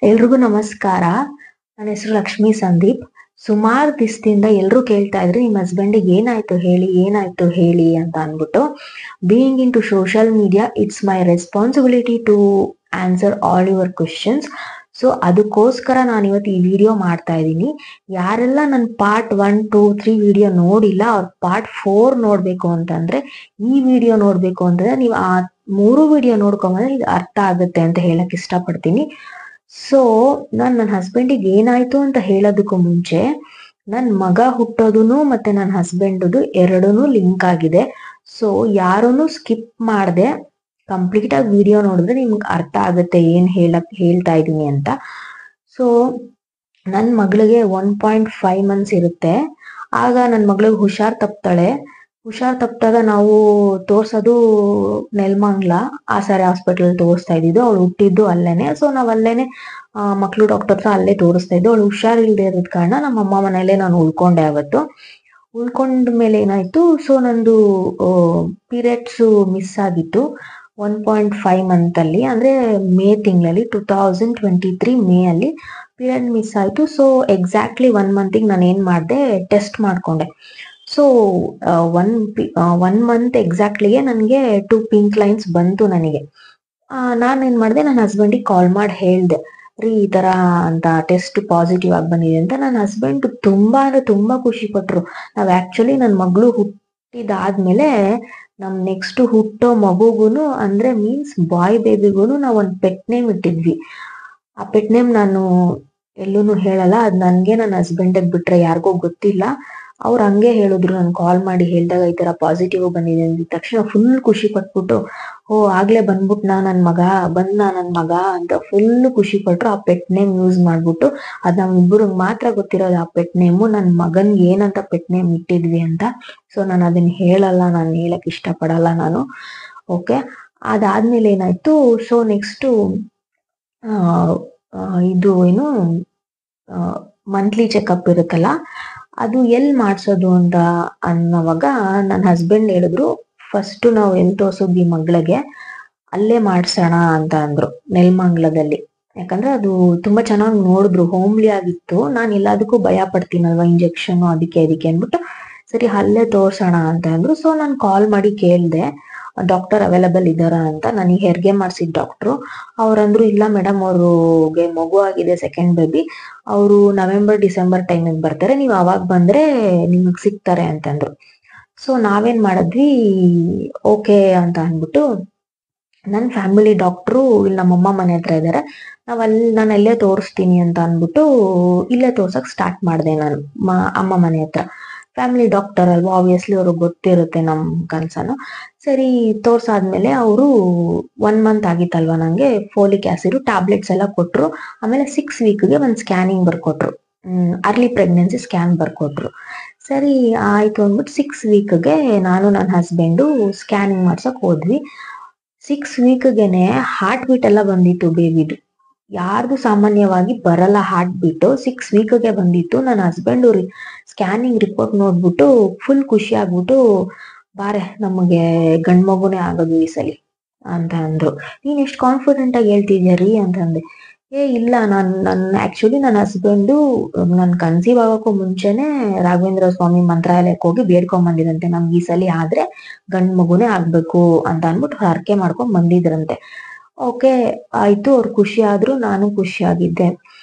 ಎಲ್ರಿಗೂ ನಮಸ್ಕಾರ. ನನ್ನ ಹೆಸರು ಲಕ್ಷ್ಮೀ ಸಂದೀಪ್. ಸುಮಾರು ದಿವಸದಿಂದ ಎಲ್ಲರೂ ಕೇಳ್ತಾ ಇದ್ರು, ನಿಮ್ಮ ಹಸ್ಬೆಂಡಿಗೆ ಏನಾಯ್ತು ಹೇಳಿ ಅಂತ ಅಂದ್ಬಿಟ್ಟು. Being into social media, it's my responsibility to answer all your questions. So ಅದಕ್ಕೋಸ್ಕರ ನಾನು ಇವತ್ತು ಈ ವಿಡಿಯೋ ಮಾಡ್ತಾ ಇದ್ದೀನಿ. ಯಾರೆಲ್ಲ ನನ್ನ ಪಾರ್ಟ್ 1, 2, 3 ವಿಡಿಯೋ ನೋಡಿಲ್ಲ, ಅವ್ರ ಪಾರ್ಟ್ 4 ನೋಡ್ಬೇಕು ಅಂತಂದ್ರೆ ಈ ವಿಡಿಯೋ ನೋಡ್ಬೇಕು ಅಂತಂದ್ರೆ ನೀವು ಆ 3 ವಿಡಿಯೋ ನೋಡ್ಕೊಂಡ್ರೆ ಇದು ಅರ್ಥ ಆಗುತ್ತೆ ಅಂತ ಹೇಳಕ್ ಇಷ್ಟಪಡ್ತೀನಿ. ಸೊ ನನ್ನ ಹಸ್ಬೆಂಡಿಗೆ ಏನಾಯ್ತು ಅಂತ ಹೇಳೋದಕ್ಕೂ ಮುಂಚೆ, ನನ್ನ ಮಗ ಹುಟ್ಟೋದನು ಮತ್ತೆ ನನ್ನ ಹಸ್ಬೆಂಡದು ಎರಡೂ ಲಿಂಕ್ ಆಗಿದೆ. ಸೊ ಯಾರನ್ನು ಸ್ಕಿಪ್ ಮಾಡದೆ ಕಂಪ್ಲೀಟ್ ಆಗಿ ವಿಡಿಯೋ ನೋಡಿದ್ರೆ ನಿಮ್ಗೆ ಅರ್ಥ ಆಗುತ್ತೆ ಏನ್ ಹೇಳ್ತಾ ಇದ್ದೀನಿ ಅಂತ. ಸೊ ನನ್ನ ಮಗಳಿಗೆ 1.5 months ಇರುತ್ತೆ. ಆಗ ನನ್ನ ಮಗಳಿಗೆ ಹುಷಾರ್ ತಪ್ಪಿದಾಗ ನಾವು ತೋರ್ಸೋದು ನೆಲಮಂಗ್ಲ ಆಸರೆ ಹಾಸ್ಪಿಟಲ್ ತೋರಿಸ್ತಾ ಇದ್ದಿದ್ದು. ಅವಳು ಹುಟ್ಟಿದ್ದು ಅಲ್ಲೇನೆ. ಸೊ ನಾವ್ ಅಲ್ಲೇನೆ ಮಕ್ಳು ಡಾಕ್ಟರ್ ಹತ್ರ ಅಲ್ಲೇ ತೋರಿಸ್ತಾ ಇದ್ದು. ಅವಳು ಹುಷಾರಿಲ್ದೇ ಇರೋದ್ ಕಾರಣ ನಮ್ಮ ಅಮ್ಮ ಮನೇಲೆ ನಾನು ಉಳ್ಕೊಂಡೆ. ಅವತ್ತು ಉಳ್ಕೊಂಡ ಮೇಲೆ ಏನಾಯ್ತು, ಸೊ ನಂದು ಪೀರಿಯಡ್ಸ್ ಮಿಸ್ ಆಗಿತ್ತು 1.5 month ಅಲ್ಲಿ, ಅಂದ್ರೆ ಮೇ ತಿಂಗಳಲ್ಲಿ 2023 ಮೇ ಅಲ್ಲಿ ಪೀರಿಯಡ್ ಮಿಸ್ ಆಯ್ತು. ಸೊ ಎಕ್ಸಾಕ್ಟ್ಲಿ 1 month ನಾನು ಏನ್ ಮಾಡಿದೆ, ಟೆಸ್ಟ್ ಮಾಡ್ಕೊಂಡೆ. ಸೊ 1 month ಎಕ್ಸಾಕ್ಟ್ಲಿಗೆ ನನಗೆ 2 ಪಿಂಕ್ ಲೈನ್ಸ್ ಬಂತು ನನಗೆ. ನಾನೇನ್ ಮಾಡಿದೆ, ನನ್ನ ಹಸ್ಬೆಂಡಿಗೆ ಕಾಲ್ ಮಾಡಿ ಹೇಳ್ದೆ, ರೀ ಈ ತರ ಅಂತ ಟೆಸ್ಟ್ ಪಾಸಿಟಿವ್ ಆಗಿ ಬಂದಿದೆ ಅಂತ. ನನ್ನ ಹಸ್ಬೆಂಡ್ ತುಂಬಾ ಅಂದ್ರೆ ತುಂಬಾ ಖುಷಿ ಪಟ್ರು. ನಾವ್ ಆಕ್ಚುಲಿ ನನ್ನ ಮಗಳು ಹುಟ್ಟಿದಾದ್ಮೇಲೆ ನಮ್ ನೆಕ್ಸ್ಟ್ ಹುಟ್ಟೋ ಮಗುಗುನು, ಅಂದ್ರೆ ಮೀನ್ಸ್ ಬಾಯ್ ಬೇಬಿಗೂನು ನಾವ್ ಒಂದ್ ಪೆಟ್ ನೇಮ್ ಇಟ್ಟಿದ್ವಿ. ಆ ಪೆಟ್ ನೇಮ್ ನಾನು ಎಲ್ಲೂನು ಹೇಳಲ್ಲ, ಅದ್ ನನ್ಗೆ ನನ್ನ ಹಸ್ಬೆಂಡ್ ಬಿಟ್ರೆ ಯಾರಿಗೂ ಗೊತ್ತಿಲ್ಲ. ಅವ್ರು ಹಂಗೆ ಹೇಳಿದ್ರು, ನಾನು ಕಾಲ್ ಮಾಡಿ ಹೇಳಿದಾಗ ಈ ತರ ಪಾಸಿಟಿವ್ ಬಂದಿದೆ ಅಂದಿದ ತಕ್ಷಣ ಫುಲ್ ಖುಷಿ ಪಟ್ಬಿಟ್ಟು, ಆಗ್ಲೇ ಬಂದ್ಬಿಟ್ನಾ ನನ್ ಮಗ ಅಂತ ಫುಲ್ ಖುಷಿ ಪಟ್ರು. ಆ ಪೆಟ್ ನೇಮ್ ಯೂಸ್ ಮಾಡ್ಬಿಟ್ಟು, ಅದ್ ನಮ್ಮಿಬ್ಬರಿಗೆ ಮಾತ್ರ ಗೊತ್ತಿರೋದು ಆ ಪೆಟ್ ನೇಮು, ನನ್ ಮಗನ್ಗೆ ಏನಂತ ಪೆಟ್ ನೇಮ್ ಇಟ್ಟಿದ್ವಿ ಅಂತ. ಸೊ ನಾನು ಅದನ್ನ ಹೇಳಲ್ಲ, ನಾನು ಹೇಳಕ್ ಇಷ್ಟಪಡಲ್ಲ ನಾನು. ಓಕೆ, ಅದಾದ್ಮೇಲೆ ಏನಾಯ್ತು, ಸೊ ನೆಕ್ಸ್ಟ್ ಇದು ಏನು ಮಂತ್ಲಿ ಚೆಕಪ್ ಇರುತ್ತಲ್ಲ, ಅದು ಎಲ್ಲಿ ಮಾಡ್ಸೋದು ಅಂತ ಅನ್ನೋವಾಗ ನನ್ನ ಹಸ್ಬೆಂಡ್ ಹೇಳಿದ್ರು, ಫಸ್ಟ್ ನಾವು ಎಲ್ಲಿ ತೋರ್ಸೋದ್ವಿ ಮಗಳಿಗೆ ಅಲ್ಲೇ ಮಾಡ್ಸೋಣ ಅಂತ ಅಂದ್ರು, ನೆಲಮಂಗ್ಲದಲ್ಲಿ. ಯಾಕಂದ್ರೆ ಅದು ತುಂಬಾ ಚೆನ್ನಾಗಿ ನೋಡಿದ್ರು, ಹೋಮ್ಲಿ ಆಗಿತ್ತು. ನಾನು ಎಲ್ಲದಕ್ಕೂ ಭಯ ಪಡ್ತೀನಲ್ವಾ, ಇಂಜೆಕ್ಷನ್ ಅದಕ್ಕೆ ಅಂದ್ಬಿಟ್ಟು, ಸರಿ ಅಲ್ಲೇ ತೋರ್ಸೋಣ ಅಂತ ಅಂದ್ರು. ಸೊ ನಾನು ಕಾಲ್ ಮಾಡಿ ಕೇಳ್ದೆ, ಡಾಕ್ಟರ್ ಅವೈಲಬಲ್ ಇದ್ದಾರಾ ಅಂತ. ನನಗೆ ಹೆರಿಗೆ ಮಾಡ್ಸಿದ್ ಡಾಕ್ಟ್ರು ಅವ್ರಂದ್ರು, ಇಲ್ಲ ಮೇಡಮ್, ಅವ್ರಿಗೆ ಮಗು ಆಗಿದೆ, ಸೆಕೆಂಡ್ ಬೇಬಿ, ಅವರು ನವೆಂಬರ್ ಡಿಸೆಂಬರ್ ಟೈಮಿಗೆ ಬರ್ತಾರೆ, ನೀವು ಅವಾಗ ಬಂದ್ರೆ ನಿಮಗ್ ಸಿಗ್ತಾರೆ ಅಂತಂದ್ರು. ಸೊ ನಾವೇನ್ ಮಾಡಿದ್ವಿ, ಓಕೆ ಅಂತ ಅಂದ್ಬಿಟ್ಟು, ನನ್ನ ಫ್ಯಾಮಿಲಿ ಡಾಕ್ಟ್ರು ಇಲ್ಲಿ ನಮ್ಮಮ್ಮ ಮನೆ ಹತ್ರ ಇದ್ದಾರೆ, ನಾನು ಅಲ್ಲೇ ತೋರಿಸ್ತೀನಿ ಅಂತ ಅಂದ್ಬಿಟ್ಟು ಇಲ್ಲೇ ತೋರ್ಸಕ್ ಸ್ಟಾರ್ಟ್ ಮಾಡಿದೆ ನಾನು ಅಮ್ಮ ಮನೆ ಹತ್ರ. ಫ್ಯಾಮಿಲಿ ಡಾಕ್ಟರ್ ಅಲ್ವಾ, ಆಬ್ವಿಯಸ್ಲಿ ಅವ್ರಿಗೆ ಗೊತ್ತಿರುತ್ತೆ ನಮ್ ಕನ್ಸನ್ನು. ಸರಿ ತೋರ್ಸಾದ್ಮೇಲೆ ಅವರು 1 month ಆಗಿತ್ತಲ್ವಾ, ನಂಗೆ ಫೋಲಿಕ್ ಆಸಿಡ್ ಟ್ಯಾಬ್ಲೆಟ್ಸ್ ಎಲ್ಲ ಕೊಟ್ರು. ಆಮೇಲೆ 6 weekಗೆ ಒಂದು ಸ್ಕ್ಯಾನಿಂಗ್ ಬರ್ಕೊಟ್ರು, ಅರ್ಲಿ ಪ್ರೆಗ್ನೆನ್ಸಿ ಸ್ಕ್ಯಾನ್ ಬರ್ಕೊಟ್ರು. ಸರಿ ಆಯ್ತು ಅಂದ್ಬಿಟ್ಟು 6 weekಗೆ ನಾನು ನನ್ನ ಹಸ್ಬೆಂಡು ಸ್ಕ್ಯಾನಿಂಗ್ ಮಾಡ್ಸಕ್ ಹೋದ್ವಿ. 6 weekಗೆನೆ ಹಾರ್ಟ್ ಬೀಟ್ ಎಲ್ಲ ಬಂದಿತ್ತು ಬೇಬಿದು. ಯಾರ್ದು ಸಾಮಾನ್ಯವಾಗಿ ಬರಲ್ಲ ಹಾರ್ಟ್ ಬೀಟು, 6 weekಗೆ ಬಂದಿತ್ತು. ನನ್ನ ಹಸ್ಬೆಂಡ್ ಸ್ಕ್ಯಾನಿಂಗ್ ರಿಪೋರ್ಟ್ ನೋಡ್ಬಿಟ್ಟು ಫುಲ್ ಖುಷಿ ಆಗ್ಬಿಟ್ಟು, ಬಾರೆ ನಮಗೆ ಗಂಡ್ ಮಗುನೇ ಆಗೋದು ಈ ಸಲಿ ಅಂತ ಅಂದ್ರು. ನೀನ್ ಎಷ್ಟು ಕಾನ್ಫಿಡೆಂಟ್ ಆಗಿ ಹೇಳ್ತಿದ್ಯಾ ರೀ ಅಂತಂದೆ. ಇಲ್ಲ, ಆಕ್ಚುಲಿ ನನ್ನ ಹಸ್ಬೆಂಡು ನನ್ ಕನ್ಸೀವ್ ಆಗೋಕ್ಕೂ ಮುಂಚೆನೆ ರಾಘವೇಂದ್ರ ಸ್ವಾಮಿ ಮಂತ್ರಾಲಯಕ್ಕೆ ಹೋಗಿ ಬೇಡ್ಕೊಂಡ್ ಬಂದಿರಂತೆ, ನಮ್ಗೆ ಈ ಸಲಿ ಆದ್ರೆ ಗಂಡ್ ಮಗುನೇ ಆಗ್ಬೇಕು ಅಂತ ಅನ್ಬಿಟ್ಟು ಹರಕೆ ಮಾಡ್ಕೊಂಡ್ ಬಂದಿದ್ರಂತೆ. ಓಕೆ ಆಯ್ತು, ಅವ್ರು ಖುಷಿ ಆದ್ರು, ನಾನು ಖುಷಿ ಆಗಿದ್ದೆ.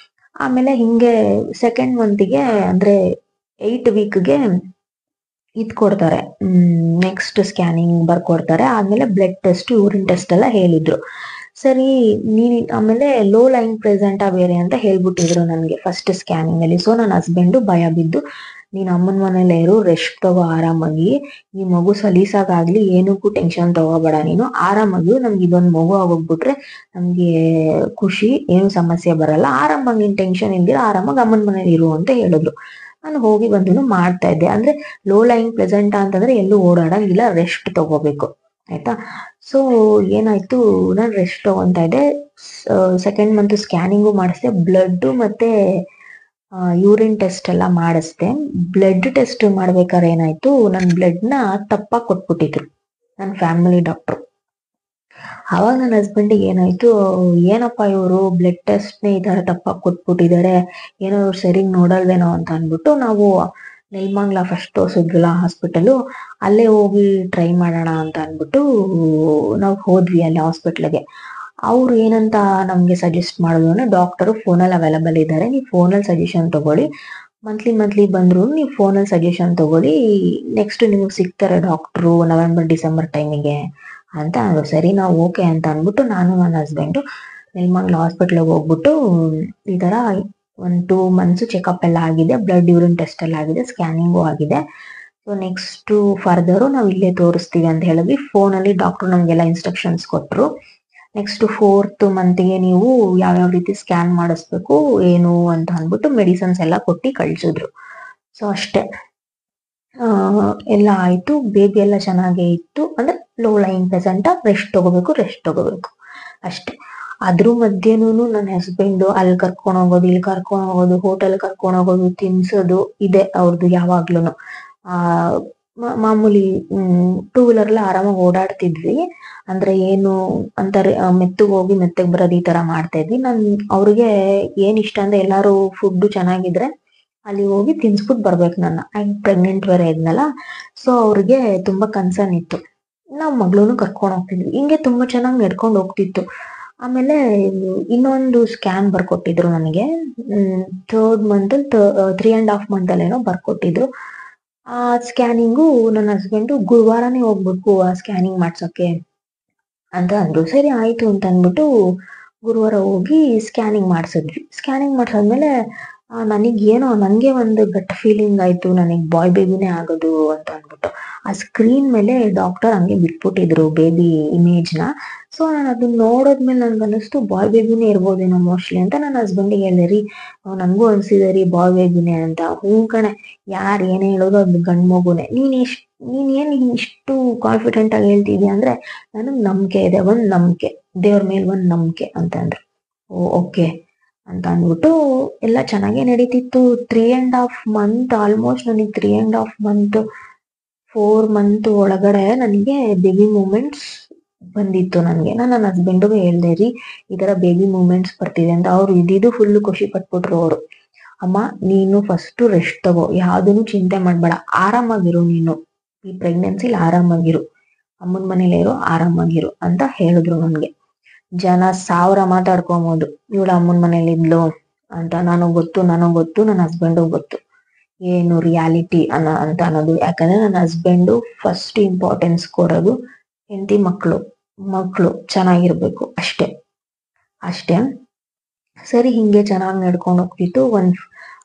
ಆಮೇಲೆ ಹಿಂಗೆ ಸೆಕೆಂಡ್ ಮಂತ್ಗೆ ಅಂದ್ರೆ 8 weekಗೆ ಇದ್ ಕೊಡ್ತಾರೆ, ನೆಕ್ಸ್ಟ್ ಸ್ಕ್ಯಾನಿಂಗ್ ಬರ್ಕೊಡ್ತಾರೆ. ಆದ್ಮೇಲೆ ಬ್ಲಡ್ ಟೆಸ್ಟ್, ಯೂರಿನ್ ಟೆಸ್ಟ್ ಎಲ್ಲ ಹೇಳಿದ್ರು. ಸರಿ ಆಮೇಲೆ ಲೋ ಲೈನ್ ಪ್ರೆಸೆಂಟಾ ಬೇರೆ ಅಂತ ಹೇಳ್ಬಿಟ್ಟಿದ್ರು ನನ್ಗೆ ಫಸ್ಟ್ ಸ್ಕ್ಯಾನಿಂಗ್ ಅಲ್ಲಿ. ಸೊ ನನ್ನ ಹಸ್ಬೆಂಡು ಭಯ ಬಿದ್ದು, ನೀನ್ ಅಮ್ಮನ ಮನೇಲೆ ಇರು, ರೆಸ್ಟ್ ತಗೋ ಆರಾಮಾಗಿ, ಈ ಮಗು ಸಲೀಸಾಗಾಗ್ಲಿ, ಏನಕ್ಕೂ ಟೆನ್ಷನ್ ತಗೋಬೇಡ ನೀನು, ಆರಾಮಾಗಿ, ನಮ್ಗೆ ಇದೊಂದು ಮಗು ಆಗೋಗ್ಬಿಟ್ರೆ ನಮ್ಗೆ ಖುಷಿ, ಏನು ಸಮಸ್ಯೆ ಬರಲ್ಲ, ಆರಾಮಾಗಿ ನೀನ್ ಟೆನ್ಷನ್ ಇಲ್ದಿರ ಆರಾಮಾಗಿ ಅಮ್ಮನ ಮನೇಲಿ ಇರು ಅಂತ ಹೇಳಿದ್ರು. ನಾನು ಹೋಗಿ ಬಂದು ಮಾಡ್ತಾ ಇದ್ದೆ. ಅಂದ್ರೆ ಲೋ ಲೈನ್ ಪ್ರೆಸೆಂಟಾ ಅಂತಂದ್ರೆ ಎಲ್ಲೂ ಓಡಾಡಂಗಿಲ್ಲ, ರೆಸ್ಟ್ ತಗೋಬೇಕು, ಆಯ್ತಾ. ಸೊ ಏನಾಯ್ತು, ನಾನು ರೆಸ್ಟ್ ತಗೊಂತಾ ಇದ್ದೆ. ಸೆಕೆಂಡ್ ಮಂತ್ ಸ್ಕ್ಯಾನಿಂಗು ಮಾಡಿಸ್ದೆ, ಬ್ಲಡ್ ಮತ್ತೆ ಯೂರಿನ್ ಟೆಸ್ಟ್ ಎಲ್ಲ ಮಾಡಿಸ್ದೆ. ಬ್ಲಡ್ ಟೆಸ್ಟ್ ಮಾಡ್ಬೇಕಾದ್ರೆ ಏನಾಯ್ತು, ನನ್ನ ಬ್ಲಡ್ ನ ತಪ್ಪಾಗಿ ಕೊಟ್ಬಿಟ್ಟಿದ್ರು ನನ್ನ ಫ್ಯಾಮಿಲಿ ಡಾಕ್ಟ್ರು. ಅವಾಗ ನನ್ನ ಹಸ್ಬೆಂಡಿಗೆ ಏನಾಯ್ತು, ಏನಪ್ಪ ಇವರು ಬ್ಲಡ್ ಟೆಸ್ಟ್ನೇ ಈ ತರ ತಪ್ಪಾಗಿ ಕೊಟ್ಬಿಟ್ಟಿದ್ದಾರೆ, ಏನೋ ಇವ್ರು ಸರಿಗ್ ನೋಡಲ್ವೇನೋ ಅಂತ ಅಂದ್ಬಿಟ್ಟು ನಾವು ನೆಲಮಂಗ್ಲ ಫಸ್ಟ್ ತೋರ್ಸಿದ್ವಲ್ಲ ಹಾಸ್ಪಿಟಲು, ಅಲ್ಲೇ ಹೋಗಿ ಟ್ರೈ ಮಾಡೋಣ ಅಂತ ಅಂದ್ಬಿಟ್ಟು ನಾವು ಹೋದ್ವಿ ಅಲ್ಲಿ ಹಾಸ್ಪಿಟ್ಲಿಗೆ. ಅವ್ರು ಏನಂತ ನಮ್ಗೆ ಸಜೆಸ್ಟ್ ಮಾಡಿದ್ರು ಅಂದ್ರೆ, ಡಾಕ್ಟರ್ ಫೋನಲ್ಲಿ ಅವೈಲಬಲ್ ಇದ್ದಾರೆ, ನೀವು ಫೋನಲ್ಲಿ ಸಜೆಷನ್ ತಗೊಳ್ಳಿ, ಮಂತ್ಲಿ ಬಂದ್ರು ನೀವು ಫೋನಲ್ಲಿ ಸಜೆಷನ್ ತಗೊಳ್ಳಿ, ನೆಕ್ಸ್ಟ್ ನಿಮಗೆ ಸಿಗ್ತಾರೆ ಡಾಕ್ಟ್ರು ನವೆಂಬರ್ ಡಿಸೆಂಬರ್ ಟೈಮಿಗೆ ಅಂತ ಅಂದ್ರು. ಸರಿ ನಾವು ಓಕೆ ಅಂತ ಅಂದ್ಬಿಟ್ಟು ನಾನು ನನ್ನ ಹಸ್ಬೆಂಡು ನೆಲಮಂಗ್ಲ ಹಾಸ್ಪಿಟ್ಲಿಗೆ ಹೋಗ್ಬಿಟ್ಟು ಈ ತರ 1-2 ಮಂತ್ಸ್ ಚೆಕಪ್ ಎಲ್ಲ ಆಗಿದೆ, ಬ್ಲಡ್ ಯೂರಿನ್ ಟೆಸ್ಟ್ ಎಲ್ಲ ಆಗಿದೆ, ಸ್ಕ್ಯಾನಿಂಗು ಆಗಿದೆ. ಸೊ ನೆಕ್ಸ್ಟ್ ಫರ್ದರ್ ನಾವು ಇಲ್ಲೇ ತೋರಿಸ್ತೀವಿ ಅಂತ ಹೇಳಿದ್ವಿ. ಫೋನಲ್ಲಿ ಡಾಕ್ಟರ್ ನಮ್ಗೆಲ್ಲ ಇನ್ಸ್ಟ್ರಕ್ಷನ್ಸ್ ಕೊಟ್ರು. ನೆಕ್ಸ್ಟ್ 4th ಮಂತ್ಗೆ ನೀವು ಯಾವ್ಯಾವ ರೀತಿ ಸ್ಕ್ಯಾನ್ ಮಾಡಿಸ್ಬೇಕು ಏನು ಅಂತ ಅಂದ್ಬಿಟ್ಟು ಮೆಡಿಸನ್ಸ್ ಎಲ್ಲ ಕೊಟ್ಟು ಕಳ್ಸಿದ್ರು. ಸೊ ಅಷ್ಟೇ, ಎಲ್ಲ ಆಯ್ತು. ಬೇಬಿ ಎಲ್ಲ ಚೆನ್ನಾಗೇ ಇತ್ತು, ಅಂದ್ರೆ ಲೋ ಲೈನ್ ಪ್ರೆಸೆಂಟ್, ರೆಸ್ಟ್ ತಗೋಬೇಕು ಅಷ್ಟೇ. ಅದ್ರ ಮಧ್ಯೆನೂ ನನ್ನ ಹಸ್ಬೆಂಡ್ ಅಲ್ಲಿ ಕರ್ಕೊಂಡು ಹೋಗೋದು, ಇಲ್ಲಿ ಕರ್ಕೊಂಡು ಹೋಗೋದು, ಹೋಟೆಲ್ ಕರ್ಕೊಂಡು ಹೋಗೋದು, ತಿನ್ಸೋದು ಇದೆ ಅವ್ರದ್ದು ಯಾವಾಗ್ಲೂನು. ಮಾಮೂಲಿ 2 ವೀಲರ್ ಎಲ್ಲ ಆರಾಮಾಗಿ ಓಡಾಡ್ತಿದ್ವಿ. ಅಂದ್ರೆ ಏನು ಅಂತಾರೆ, ಮೆತ್ತಗ್ ಹೋಗಿ ಮೆತ್ತಗ್ ಬರೋದು ಈ ತರ ಮಾಡ್ತಾ ಇದ್ವಿ. ಅವ್ರಿಗೆ ಏನ್ ಇಷ್ಟ ಅಂದ್ರೆ, ಎಲ್ಲಾರು ಫುಡ್ ಚೆನ್ನಾಗಿದ್ರೆ ಅಲ್ಲಿ ಹೋಗಿ ತಿನ್ಸ್ಬಿಟ್ಟು ಬರ್ಬೇಕು. ನನ್ನ ಪ್ರೆಗ್ನೆಂಟ್ ಬೇರೆ ಇದ್ನಲ್ಲ, ಸೊ ಅವ್ರಿಗೆ ತುಂಬಾ ಕನ್ಸರ್ನ್ ಇತ್ತು. ನಾವ್ ಮಗ್ಳೂನು ಕರ್ಕೊಂಡು ಹೋಗ್ತಿದ್ವಿ, ಹಿಂಗೆ ತುಂಬಾ ಚೆನ್ನಾಗಿ ನಡ್ಕೊಂಡು ಹೋಗ್ತಿತ್ತು. ಆಮೇಲೆ ಇನ್ನೊಂದು ಸ್ಕ್ಯಾನ್ ಬರ್ಕೊಟ್ಟಿದ್ರು ನನಗೆ, 3rd ಮಂತ್ 3.5 ಮಂತ್ ಅಲ್ಲೇನೋ ಬರ್ಕೊಟ್ಟಿದ್ರು. ಆ ಸ್ಕ್ಯಾನಿಂಗು ನನ್ನ ಹಸ್ಬೆಂಡು ಗುರುವಾರನೇ ಹೋಗ್ಬೇಕು ಆ ಸ್ಕ್ಯಾನಿಂಗ್ ಮಾಡ್ಸೋಕೆ ಅಂತ ಅಂದ್ರು. ಸರಿ ಆಯ್ತು ಅಂತ ಅಂದ್ಬಿಟ್ಟು ಗುರುವಾರ ಹೋಗಿ ಸ್ಕ್ಯಾನಿಂಗ್ ಮಾಡ್ಸಿದ್ವಿ. ಸ್ಕ್ಯಾನಿಂಗ್ ಮಾಡ್ಸಾದ್ಮೇಲೆ ನನ್ಗೆ ಒಂದು ಗಟ್ ಫೀಲಿಂಗ್ ಆಯ್ತು, ನನಗ್ ಬಾಯ್ ಬೇಬಿನೇ ಆಗೋದು ಅಂತ ಅಂದ್ಬಿಟ್ಟು. ಆ ಸ್ಕ್ರೀನ್ ಮೇಲೆ ಡಾಕ್ಟರ್ ಹಂಗೆ ಬಿಟ್ಬಿಟ್ಟಿದ್ರು ಬೇಬಿ ಇಮೇಜ್ನ. ಸೊ ನಾನು ಅದನ್ನ ನೋಡೋದ್ಮೇಲೆ ನನ್ಗೆ ಅನ್ನಿಸ್ತು ಬಾಯ್ ಬೇಬಿನೇ ಇರ್ಬೋದೇನೋ ಮೋಸ್ಟ್ಲಿ ಅಂತ ನನ್ನ ಹಸ್ಬೆಂಡಿಗೆ ಹೇಳಿದೆ ರೀ, ನನ್ಗೂ ಅನ್ಸಿದೆ ರೀ ಬಾಯ್ ಬೇಬಿನೇ ಅಂತ. ಹ್ಞೂ ಕಣೆ, ಯಾರು ಏನೇ ಹೇಳೋದು ಅದು ಗಂಡ್ ಮಗುನೇ. ನೀನ್ ಏನ್ ಇಷ್ಟು ಕಾನ್ಫಿಡೆಂಟ್ ಆಗಿ ಹೇಳ್ತಿದ್ಯಾ ಅಂದ್ರೆ, ನನಗ್ ನಂಬಿಕೆ ಇದೆ, ಒಂದ್ ನಂಬಿಕೆ, ದೇವ್ರ ಮೇಲೆ ಒಂದ್ ನಂಬಿಕೆ ಅಂತ ಅಂದ್ರು. ಓಕೆ ಅಂತ ಅಂದ್ಬಿಟ್ಟು ಎಲ್ಲ ಚೆನ್ನಾಗೇ ನಡೀತಿತ್ತು. 3.5 ಮಂತ್, ಆಲ್ಮೋಸ್ಟ್ ನನಗೆ 3.5 ಮಂತ್ 4 ಮಂತ್ ಒಳಗಡೆ ನನಗೆ ಬೇಬಿ ಮೂಮೆಂಟ್ಸ್ ಬಂದಿತ್ತು. ನಾನು ನನ್ನ ಹಸ್ಬೆಂಡ್ಗೆ ಹೇಳ್ದೆ ರೀ, ಈ ತರ ಬೇಬಿ ಮೂಮೆಂಟ್ಸ್ ಬರ್ತಿದೆ ಅಂತ. ಅವ್ರು ಇದಿದ್ದು ಫುಲ್ ಖುಷಿ ಪಟ್ಬಿಟ್ರು. ಅವರು, ಅಮ್ಮ ನೀನು ಫಸ್ಟ್ ರೆಸ್ಟ್ ತಗೋ, ಯಾವ್ದನ್ನು ಚಿಂತೆ ಮಾಡ್ಬೇಡ, ಆರಾಮಾಗಿರು, ನೀನು ಈ ಪ್ರೆಗ್ನೆನ್ಸಿಲಿ ಆರಾಮಾಗಿರು, ಅಮ್ಮನ ಮನೇಲೇ ಇರೋ, ಆರಾಮಾಗಿರು ಅಂತ ಹೇಳಿದ್ರು ನನ್ಗೆ. ಜನ 1000 ಮಾತಾಡ್ಕೊಬೋದು, ಇವಳು ಅಮ್ಮನ ಮನೇಲಿ ಇದ್ಲು ಅಂತ. ನನಗ್ ಗೊತ್ತು, ನನ್ನ ಹಸ್ಬೆಂಡು ಗೊತ್ತು ಏನು ರಿಯಾಲಿಟಿ ಅಂತ ಅನ್ನೋದು. ಯಾಕಂದ್ರೆ ನನ್ನ ಹಸ್ಬೆಂಡು ಫಸ್ಟ್ ಇಂಪಾರ್ಟೆನ್ಸ್ ಕೊಡೋದು ಹೆಂಡತಿ ಮಕ್ಳು ಚೆನ್ನಾಗಿರ್ಬೇಕು ಅಷ್ಟೇ. ಸರಿ, ಹಿಂಗೆ ಚೆನ್ನಾಗಿ ನಡ್ಕೊಂಡು ಹೋಗ್ತಿತ್ತು.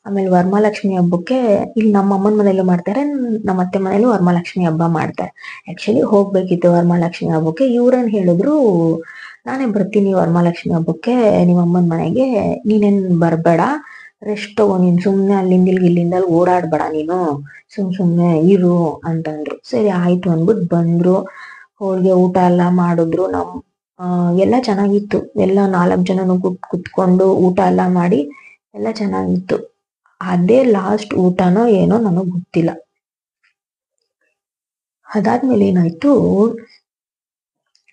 ಆಮೇಲೆ ವರಮಹಾಲಕ್ಷ್ಮಿ ಹಬ್ಬಕ್ಕೆ ಇಲ್ಲಿ ನಮ್ಮ ಅಮ್ಮನ ಮನೇಲೂ ಮಾಡ್ತಾರೆ, ನಮ್ಮ ಅತ್ತೆ ಮನೇಲೂ ವರಮಹಾಲಕ್ಷ್ಮಿ ಹಬ್ಬ ಮಾಡ್ತಾರೆ. ಆಕ್ಚುಲಿ ಹೋಗ್ಬೇಕಿತ್ತು ವರಮಹಾಲಕ್ಷ್ಮಿ ಹಬ್ಬಕ್ಕೆ. ಇವ್ರೇನ್ ಹೇಳಿದ್ರು, ನಾನೇ ಬರ್ತೀನಿ ವರಮಹಾಲಕ್ಷ್ಮಿ ಹಬ್ಬಕ್ಕೆ ನಿಮ್ಮ ಅಮ್ಮನ ಮನೆಗೆ, ನೀನೇನ್ ಬರ್ಬೇಡ, ರೆಸ್ಟ್ ತಗೋ, ನೀನ್ ಸುಮ್ನೆ ಅಲ್ಲಿಂದ ಇಲ್ಲಿಂದ ಓಡಾಡ್ಬೇಡ, ನೀನು ಸುಮ್ನೆ ಇರು ಅಂತಂದ್ರು. ಸರಿ ಆಯ್ತು ಅಂದ್ಬಿಟ್ಟು ಬಂದ್ರು. ಹೋಳಿಗೆ ಊಟ ಎಲ್ಲ ಮಾಡಿದ್ರು. ಎಲ್ಲ ಚೆನ್ನಾಗಿತ್ತು. ಎಲ್ಲ 4 ಜನನು ಕುತ್ಕೊಂಡು ಊಟ ಎಲ್ಲ ಮಾಡಿ ಎಲ್ಲ ಚೆನ್ನಾಗಿತ್ತು. ಅದೇ ಲಾಸ್ಟ್ ಊಟನೋ ಏನೋ ನನಗ್ ಗೊತ್ತಿಲ್ಲ. ಅದಾದ್ಮೇಲೆ ಏನಾಯ್ತು,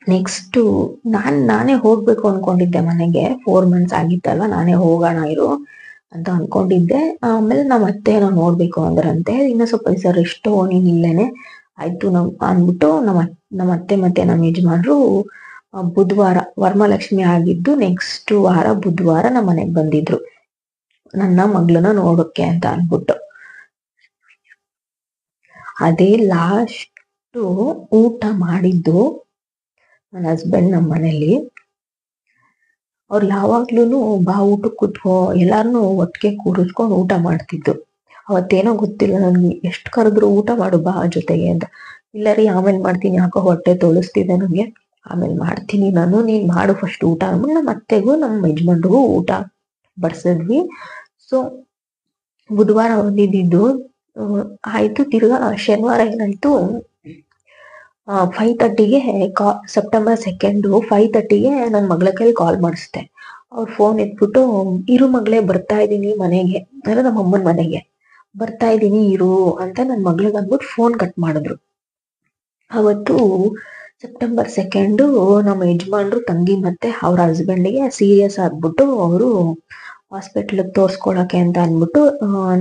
ನೆಕ್ಸ್ಟ್ ನಾನೇ ಹೋಗ್ಬೇಕು ಅನ್ಕೊಂಡಿದ್ದೆ ಮನೆಗೆ. 4 ಮಂತ್ಸ್ ಆಗಿತ್ತಲ್ವ, ನಾನೇ ಹೋಗೋಣ ಇರು ಅಂತ ಅನ್ಕೊಂಡಿದ್ದೆ. ಆಮೇಲೆ ನಮ್ಮ ಅತ್ತೆ ಏನೋ ನೋಡ್ಬೇಕು ಅಂದ್ರಂತೆ, ಇನ್ನ ಸ್ವಲ್ಪ ದಿವಸ ರೆಸ್ಟ್ ನೀನ್ ಇಲ್ಲೇನೆ ಆಯ್ತು ಅಂದ್ಬಿಟ್ಟು ನಮ್ಮ ಅತ್ತೆ ಮತ್ತೆ ನಮ್ಮ ಯಜಮಾನ್ರು ಬುಧವಾರ, ವರಮಹಾಲಕ್ಷ್ಮಿ ಆಗಿದ್ದು ನೆಕ್ಸ್ಟ್ ವಾರ ಬುಧವಾರ ನಮ್ಮ ಮನೆಗ್ ಬಂದಿದ್ರು ನನ್ನ ಮಗಳನ್ನ ನೋಡೋಕೆ ಅಂತ ಅನ್ಬಿಟ್ಟು. ಅದೇ ಲಾಸ್ಟ್ ಊಟ ಮಾಡಿದ್ದು ನನ್ನ ಹಸ್ಬೆಂಡ್ ನಮ್ಮ ಮನೇಲಿ. ಅವ್ರು ಯಾವಾಗ್ಲೂನು ಬಾ ಊಟಕ್ಕೆ ಕೂತ್ಕೋ, ಎಲ್ಲಾರನು ಒಟ್ಟಿಗೆ ಕೂರಿಸ್ಕೊಂಡು ಊಟ ಮಾಡ್ತಿದ್ದು. ಅವತ್ತೇನೋ ಗೊತ್ತಿಲ್ಲ ನನ್ಗೆ, ಎಷ್ಟು ಕರೆದ್ರು ಊಟ ಮಾಡು ಬಾ ಜೊತೆಗೆ ಅಂತ. ಇಲ್ಲ ರೀ ಆಮೇಲೆ ಮಾಡ್ತೀನಿ, ಯಾಕೋ ಹೊಟ್ಟೆ ತೊಳಸ್ತಿದೆ ನನಗೆ, ಆಮೇಲೆ ಮಾಡ್ತೀನಿ ನಾನು, ನೀನ್ ಮಾಡು ಫಸ್ಟ್ ಊಟ ಅಂದ್ಬಿಟ್ಟು ನಮ್ಮ ಅತ್ತೆಗೂ ನಮ್ಮ ಯಜಮಾನ್ರಿಗೂ ಊಟ ಬಡ್ಸಿದ್ವಿ. ಸೊ ಬುಧವಾರ ಬಂದಿದ್ದು ಆಯ್ತು. ತಿರ್ಗಾ ಶನಿವಾರ ಏನಾಯ್ತು, 5:30ಗೆ ಸೆಪ್ಟೆಂಬರ್ 2 5:30ಗೆ ನನ್ನ ಮಗಳ ಕೈಲಿ ಕಾಲ್ ಮಾಡಿಸ್ದೆ. ಅವ್ರ ಫೋನ್ ಎತ್ಬಿಟ್ಟು, ಇರು ಮಗಳೇ ಬರ್ತಾ ಇದೀನಿ ಮನೆಗೆ, ಅಂದ್ರೆ ನಮ್ಮ ಅಮ್ಮನ ಮನೆಗೆ ಬರ್ತಾ ಇದೀನಿ ಇರು ಅಂತ ನನ್ನ ಮಗಳಿಗೆ ಅಂದ್ಬಿಟ್ಟು ಫೋನ್ ಕಟ್ ಮಾಡಿದ್ರು. ಅವತ್ತು ಸೆಪ್ಟೆಂಬರ್ 2 ನಮ್ಮ ಯಜಮಾನ್ರು ತಂಗಿ ಮತ್ತೆ ಅವ್ರ ಹಸ್ಬೆಂಡ್ಗೆ ಸೀರಿಯಸ್ ಆಗ್ಬಿಟ್ಟು ಅವರು ಹಾಸ್ಪಿಟ್ಲಿಗೆ ತೋರ್ಸ್ಕೊಳಕ್ಕೆ ಅಂತ ಅಂದ್ಬಿಟ್ಟು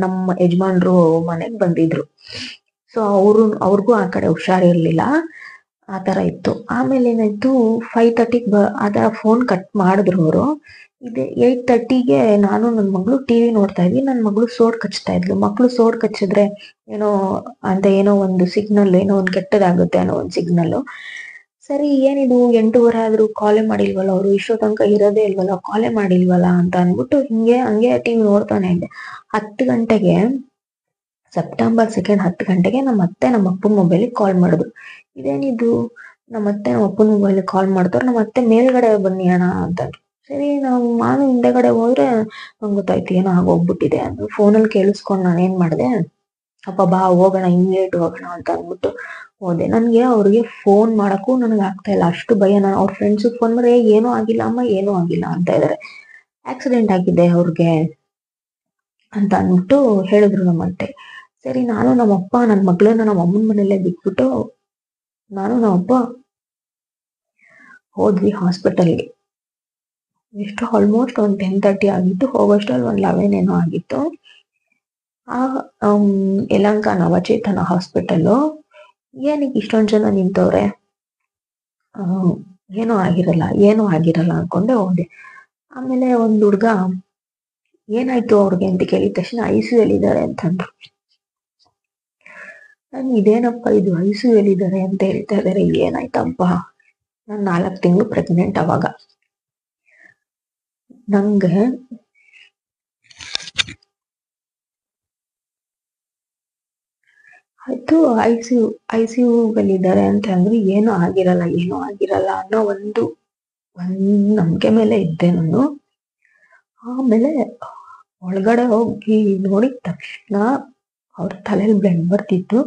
ನಮ್ಮ ಯಜಮಾನ್ರು ಮನೆಗ್ ಬಂದಿದ್ರು. ಸೊ ಅವ್ರಿಗೂ ಆ ಕಡೆ ಹುಷಾರಿರ್ಲಿಲ್ಲ, ಆ ತರ ಇತ್ತು. ಆಮೇಲೆ ಏನಾಯ್ತು, 5:30 ಅದ ಫೋನ್ ಕಟ್ ಮಾಡಿದ್ರು ಅವರು. ಇದೆ 8:30ಗೆ ನಾನು ನನ್ನ ಮಗಳು ಟಿವಿ ನೋಡ್ತಾ ಇದ್ವಿ. ನನ್ನ ಮಗಳು ಸೋಡ್ ಕಚ್ತಾ ಇದ್ಲು. ಮಕ್ಳು ಸೋಡ್ ಕಚ್ಚಿದ್ರೆ ಏನೋ ಅಂತ ಏನೋ ಒಂದು ಸಿಗ್ನಲ್, ಏನೋ ಒಂದು ಕೆಟ್ಟದಾಗುತ್ತೆ ಅನ್ನೋ ಒಂದು ಸಿಗ್ನಲ್. ಸರಿ, ಏನಿದು 8:30 ಆದ್ರೂ ಕಾಲೇ ಮಾಡಿಲ್ವಲ್ಲ ಅವರು, ಇಷ್ಟೋ ತನಕ ಇರೋದೇ ಇಲ್ವಲ್ಲ, ಕಾಲೇ ಮಾಡಿಲ್ವಲ್ಲ ಅಂತ ಅನ್ಬಿಟ್ಟು ಹಂಗೆ ಟಿವಿ ನೋಡ್ತಾನೆ ಇದ್ದೆ. 10 ಗಂಟೆಗೆ, ಸೆಪ್ಟೆಂಬರ್ 2 10 ಗಂಟೆಗೆ ನಮ್ಮ ಅತ್ತೆ ನಮ್ಮ ಅಪ್ಪನ ಮೊಬೈಲಿಗೆ ಕಾಲ್ ಮಾಡಿದ್ರು. ಇದೇನಿದು, ನಮ್ಮ ಅತ್ತೆ ನಮ್ಮ ಅಪ್ಪನ ಮೊಬೈಲಿಗೆ ಕಾಲ್ ಮಾಡ್ತಾರೆ. ನಮ್ಮ ಅತ್ತೆ ಮೇಲ್ಗಡೆ ಬನ್ನಿ ಅಣ್ಣ ಅಂತಂದ್ರು. ಸರಿ, ನಾನು ಹಿಂದೆಗಡೆ ಹೋದ್ರೆ ನಂಗೆ ಗೊತ್ತಾಯ್ತು ಏನೋ ಆಗೋಗ್ಬಿಟ್ಟಿದೆ ಅಂದ್ರು. ಫೋನಲ್ಲಿ ಕೇಳಿಸ್ಕೊಂಡು ನಾನೇನ್ ಮಾಡಿದೆ, ಅಪ್ಪ ಬಾ ಹೋಗೋಣ, ಇಮ್ಮಿಡಿಯೇಟ್ ಹೋಗೋಣ ಅಂತ ಅಂದ್ಬಿಟ್ಟು ಹೋದೆ. ನನ್ಗೆ ಅವ್ರಿಗೆ ಫೋನ್ ಮಾಡಕ್ಕೂ ನನಗೆ ಆಗ್ತಾ ಇಲ್ಲ, ಅಷ್ಟು ಭಯ. ನಾನು ಅವ್ರ ಫ್ರೆಂಡ್ಸ್ ಫೋನ್ ಮಾಡಿ ಏನೂ ಆಗಿಲ್ಲ ಅಮ್ಮ, ಏನೂ ಆಗಿಲ್ಲ ಅಂತ ಇದಾರೆ, ಆಕ್ಸಿಡೆಂಟ್ ಆಗಿದೆ ಅವ್ರಿಗೆ ಅಂತ ಅಂದ್ಬಿಟ್ಟು ಹೇಳಿದ್ರು ನಮ್ಮತ್ತೆ. ಸರಿ, ನಾನು ನಮ್ಮಪ್ಪ ನನ್ನ ಮಗಳನ್ನ ನಮ್ಮ ಅಮ್ಮನ ಮನೆಯಲ್ಲೇ ಬಿಟ್ಬಿಟ್ಟು ನಾನು ನಮ್ಮಪ್ಪ ಹೋದ್ವಿ ಹಾಸ್ಪಿಟಲ್ಗೆ. ಎಷ್ಟು ಆಲ್ಮೋಸ್ಟ್ ಒಂದು 10:30 ಆಗಿತ್ತು. ಹೋಗೋಷ್ಟರಲ್ಲಿ ಒಂದು 11 ಏನೋ ಆಗಿತ್ತು. ಆ ಯಲಹಂಕ ನವಚೇತನ ಹಾಸ್ಪಿಟಲ್ಲು. ಏನಕ್ಕೆ ಇಷ್ಟೊಂದು ಜನ ನಿಂತವ್ರೆ, ಏನೂ ಆಗಿರಲ್ಲ ಅನ್ಕೊಂಡೆ ಹೋದೆ. ಆಮೇಲೆ ಒಂದು ಹುಡ್ಗ ಏನಾಯ್ತು ಅವ್ರಿಗೆ ಅಂತ ಕೇಳಿದ ತಕ್ಷಣ ICU ಇದ್ದಾರೆ ಅಂತಂದ್ರು. ನಾನು ಇದೇನಪ್ಪ ಇದು ICU ಇದ್ದಾರೆ ಅಂತ ಹೇಳ್ತಾ ಇದಾರೆ, ಏನಾಯ್ತಪ್ಪ. ನಾನು 4 ತಿಂಗಳು ಪ್ರೆಗ್ನೆಂಟ್ ಅವಾಗ. ನಂಗೆ ಆಯ್ತು, ICU ಇದ್ದಾರೆ ಅಂತ ಅಂದ್ರು. ಏನೂ ಆಗಿರಲ್ಲ ಅನ್ನೋ ಒಂದು ನಂಬಿಕೆ ಮೇಲೆ ಇದ್ದೆ ನಾನು. ಆಮೇಲೆ ಒಳಗಡೆ ಹೋಗಿ ನೋಡಿದ ತಕ್ಷಣ ಅವ್ರ ತಲೆಯಲ್ಲಿ ಬ್ಲಡ್ ಬರ್ತಿತ್ತು.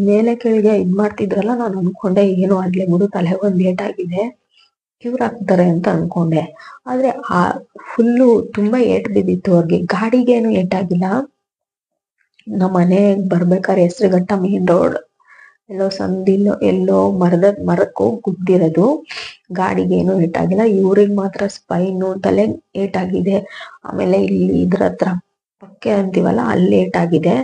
ಮೇಲೆ ಕೆಳಗೆ ಮಾಡ್ತಿದ್ರಲ್ಲ, ನಾನು ಅನ್ಕೊಂಡೆ ಏನೋ ಆಗ್ಲೇ ಬಿಡು, ತಲೆ ಒಂದು ಏಟಾಗಿದೆ, ಕ್ಯೂರ್ ಆಗ್ತಾರೆ ಅಂತ ಅನ್ಕೊಂಡೆ. ಆದ್ರೆ ಫುಲ್ಲು ತುಂಬಾ ಏಟ್ ಬಿದ್ದಿತ್ತು ಅವ್ರಿಗೆ. ಗಾಡಿಗೇನು ಏಟಾಗಿಲ್ಲ. ನಮ್ಮ ಮನೆಗ್ ಬರ್ಬೇಕಾದ್ರೆ ಹೆಸರುಘಟ್ಟ ಮೇನ್ ರೋಡ್ ಎಲ್ಲೋ ಸಂದಿಲ್ಲೋ ಎಲ್ಲೋ ಮರಕ್ಕೆ ಹೋಗಿ ಗುದ್ದಿರೋದು. ಗಾಡಿಗೆ ಏನೂ ಏಟಾಗಿಲ್ಲ. ಇವ್ರಿಗೆ ಮಾತ್ರ ಸ್ಪೈನು, ತಲೆ ಏಟಾಗಿದೆ. ಆಮೇಲೆ ಇಲ್ಲಿ ಇದ್ರ ಹತ್ರ ಪಕ್ಕೆ ಅಂತೀವಲ್ಲ, ಅಲ್ಲಿ ಏಟಾಗಿದೆ.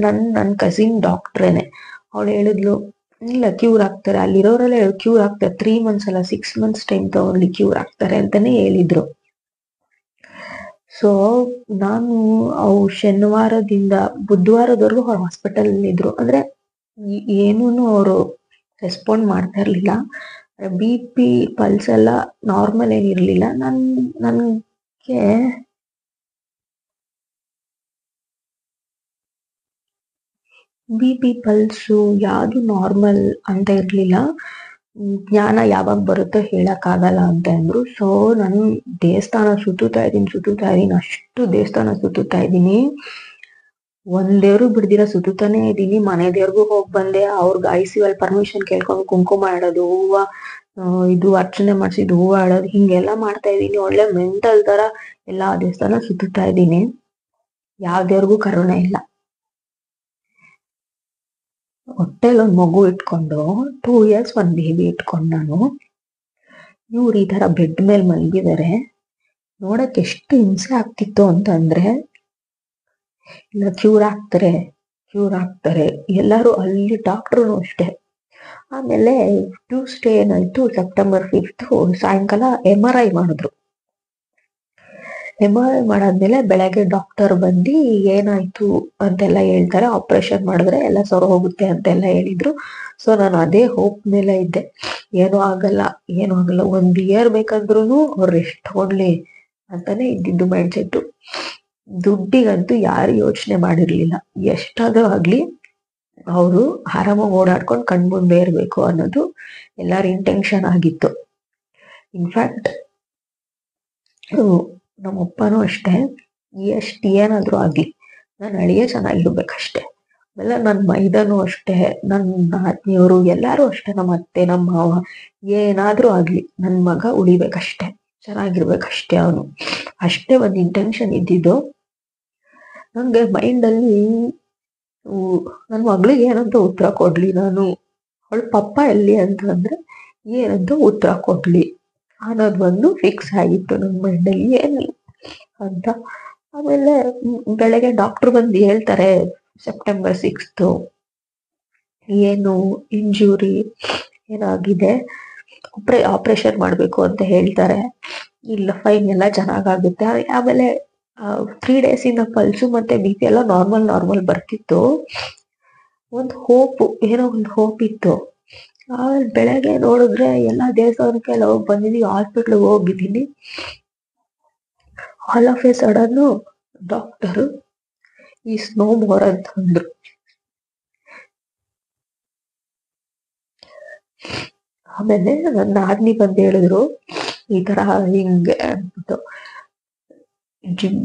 ನನ್ನ ಕಸಿನ್ ಡಾಕ್ಟ್ರೇನೆ. ಅವಳು ಹೇಳಿದ್ಲು, ಇಲ್ಲ ಕ್ಯೂರ್ ಆಗ್ತಾರೆ, ಅಲ್ಲಿರೋರೆಲ್ಲ ಕ್ಯೂರ್ ಆಗ್ತಾರೆ, 3 months ಅಲ್ಲ 6 months ಟೈಮ್ ತಗೊಂಡು ಕ್ಯೂರ್ ಆಗ್ತಾರೆ ಅಂತಾನೆ ಹೇಳಿದ್ರು. ಸೊ ನಾನು ಶನಿವಾರದಿಂದ ಬುಧವಾರದವರೆಗೂ ಅವ್ರ ಹಾಸ್ಪಿಟಲ್ ಇದ್ರು. ಅಂದ್ರೆ ಏನೂನು ಅವರು ರೆಸ್ಪಾಂಡ್ ಮಾಡ್ತಾ ಇರ್ಲಿಲ್ಲ. BP ಪಲ್ಸ್ ಎಲ್ಲ ನಾರ್ಮಲ್ ಏನಿರ್ಲಿಲ್ಲ. ನನ್ಗೆ BP ಪಲ್ಸು ಯಾವ್ದು ನಾರ್ಮಲ್ ಅಂತ ಇರ್ಲಿಲ್ಲ. ಜ್ಞಾನ ಯಾವಾಗ ಬರುತ್ತೋ ಹೇಳಕ್ ಆಗಲ್ಲ ಅಂತ ಅಂದ್ರು. ಸೊ ನಾನು ದೇವಸ್ಥಾನ ಸುತ್ತುತ್ತಾ ಇದೀನಿ, ಅಷ್ಟು ದೇವಸ್ಥಾನ ಸುತ್ತುತ್ತಾ ಇದೀನಿ. ಒಂದ್ ದೇವ್ರು ಬಿಡ್ದಿರ ಸುತ್ತುತ್ತಾನೆ ಇದೀನಿ. ಮನೆ ದೇವ್ರಿಗೂ ಹೋಗ್ ಬಂದೆ. ಅವ್ರಿಗೆ ICU ಅಲ್ಲಿ ಪರ್ಮಿಷನ್ ಕೇಳ್ಕೊಂಡು ಕುಂಕುಮ ಇಡೋದು, ಹೂವ ಇದು ಅರ್ಚನೆ ಮಾಡ್ಸಿದ್ದು, ಹೂವ ಇಡೋದು, ಹಿಂಗೆಲ್ಲ ಮಾಡ್ತಾ ಇದೀನಿ. ಒಳ್ಳೆ ಮೆಂಟಲ್ ತರ ಎಲ್ಲಾ ದೇವಸ್ಥಾನ ಸುತ್ತುತ್ತಾ ಇದೀನಿ. ಯಾವ ದೇವ್ರಿಗೂ ಕರುಣೆ ಇಲ್ಲ. ಹೊಟ್ಟೆಲ್ ಒಂದ್ ಮಗು ಇಟ್ಕೊಂಡು 2 years ಒಂದ್ ಬೇಬಿ ಇಟ್ಕೊಂಡು ನಾನು ಇವ್ರು ಈ ತರ ಬೆಡ್ ಮೇಲೆ ಮಲಗಿದ್ದಾರೆ. ನೋಡಕ್ ಎಷ್ಟು ಹಿಂಸೆ ಆಗ್ತಿತ್ತು ಅಂತಂದ್ರೆ, ಇಲ್ಲ ಕ್ಯೂರ್ ಆಗ್ತಾರೆ ಎಲ್ಲಾರು ಅಲ್ಲಿ, ಡಾಕ್ಟ್ರು ಅಷ್ಟೇ. ಆಮೇಲೆ ಟ್ಯೂಸ್ಡೇ ಏನಾಯ್ತು, ಸೆಪ್ಟೆಂಬರ್ 5 ಸಾಯಂಕಾಲ MRI ಮಾಡಿದ್ರು. MRI ಮಾಡಾದ್ಮೇಲೆ ಬೆಳಗ್ಗೆ ಡಾಕ್ಟರ್ ಬಂದು ಏನಾಯ್ತು ಅಂತೆಲ್ಲ ಹೇಳ್ತಾರೆ. ಆಪರೇಷನ್ ಮಾಡಿದ್ರೆ ಎಲ್ಲ ಸೊರ ಹೋಗುತ್ತೆ ಅಂತೆಲ್ಲ ಹೇಳಿದ್ರು. ಸೊ ನಾನು ಅದೇ ಹೋಪ್ ಮೇಲೆ ಇದ್ದೆ, ಏನೂ ಆಗಲ್ಲ. 1 year ಬೇಕಾದ್ರೂ ಅವ್ರು ರೆಸ್ಟ್ ತಗೊಳ್ಳಿ ಅಂತಾನೆ ಇದ್ದಿದ್ದು ಮೈಂಡ್ ಸೆಟ್ಟು. ದುಡ್ಡಿಗಂತೂ ಯಾರು ಯೋಚನೆ ಮಾಡಿರ್ಲಿಲ್ಲ. ಎಷ್ಟಾದ್ರೂ ಆಗ್ಲಿ ಅವರು ಆರಾಮಾಗಿ ಓಡಾಡ್ಕೊಂಡು ಕಣ್ಮುಂದೆ ಇರ್ಬೇಕು ಅನ್ನೋದು ಎಲ್ಲಾರ ಇಂಟೆನ್ಷನ್ ಆಗಿತ್ತು. ಇನ್ಫ್ಯಾಕ್ಟ್ ನಮ್ಮಪ್ಪನೂ ಅಷ್ಟೇ, ಎಷ್ಟು ಏನಾದ್ರೂ ಆಗ್ಲಿ ನಾನು ಅಳಿಯ ಚೆನ್ನಾಗಿರ್ಬೇಕಷ್ಟೆ. ಆಮೇಲೆ ನನ್ನ ಮೈದನೂ ಅಷ್ಟೇ, ನನ್ನ ಆತ್ಮೀಯರು ಎಲ್ಲಾರು ಅಷ್ಟೇ, ನಮ್ಮ ಅತ್ತೆ ನಮ್ಮ ಮಾವ ಏನಾದ್ರೂ ಆಗ್ಲಿ ನನ್ ಮಗ ಉಳಿಬೇಕಷ್ಟೆ, ಚೆನ್ನಾಗಿರ್ಬೇಕಷ್ಟೆ. ಅವನು ಅಷ್ಟೇ ಒಂದು ಇಂಟೆನ್ಷನ್ ಇದ್ದಿದ್ದು. ನಂಗೆ ಮೈಂಡ್ ಅಲ್ಲಿ ನನ್ನ ಮಗಳಿಗೆ ಏನಂತ ಉತ್ತರ ಕೊಡ್ಲಿ ನಾನು, ಅವಳ ಪಪ್ಪ ಎಲ್ಲಿ ಅಂತಂದ್ರೆ ಏನಂತ ಉತ್ತರ ಕೊಡ್ಲಿ ಅನ್ನೋದು ಒಂದು ಫಿಕ್ಸ್ ಆಗಿತ್ತು ನನ್ನ ಮೈಂಡಲ್ಲಿ ಏನಿಲ್ಲ ಅಂತ. ಆಮೇಲೆ ಬೆಳಗ್ಗೆ ಡಾಕ್ಟರ್ ಬಂದು ಹೇಳ್ತಾರೆ ಸೆಪ್ಟೆಂಬರ್ 6 ಏನು ಇಂಜುರಿ ಏನಾಗಿದೆ, ಆಪರೇಷನ್ ಮಾಡಬೇಕು ಅಂತ ಹೇಳ್ತಾರೆ. ಇಲ್ಲ ಫೈನ್, ಎಲ್ಲ ಚೆನ್ನಾಗಾಗುತ್ತೆ. ಆಮೇಲೆ 3 days ಇಂದ ಪಲ್ಸು ಮತ್ತೆ ಬಿ ಪಿ ಎಲ್ಲ ನಾರ್ಮಲ್ ಬರ್ತಿತ್ತು. ಒಂದು ಏನೋ ಒಂದು ಹೋಪ್ ಇತ್ತು. ಆಮೇಲೆ ಬೆಳಗ್ಗೆ ನೋಡಿದ್ರೆ ಎಲ್ಲ ದೇವಸ್ಥಾನಕ್ಕೆಲ್ಲ ಹೋಗಿ ಬಂದಿದ್ದೀವಿ, ಹಾಸ್ಪಿಟ್ಲಿಗೆ ಹೋಗಿದ್ದೀನಿ. All of a sudden doctor is no more ಅಂತ ಅಂದ್ರು. ಆಮೇಲೆ ನನ್ನ ಆದ್ನಿ ಬಂದು ಹೇಳಿದ್ರು ಈ ತರ ಹಿಂಗೆ ಅಂದ್ಬಿಟ್ಟು,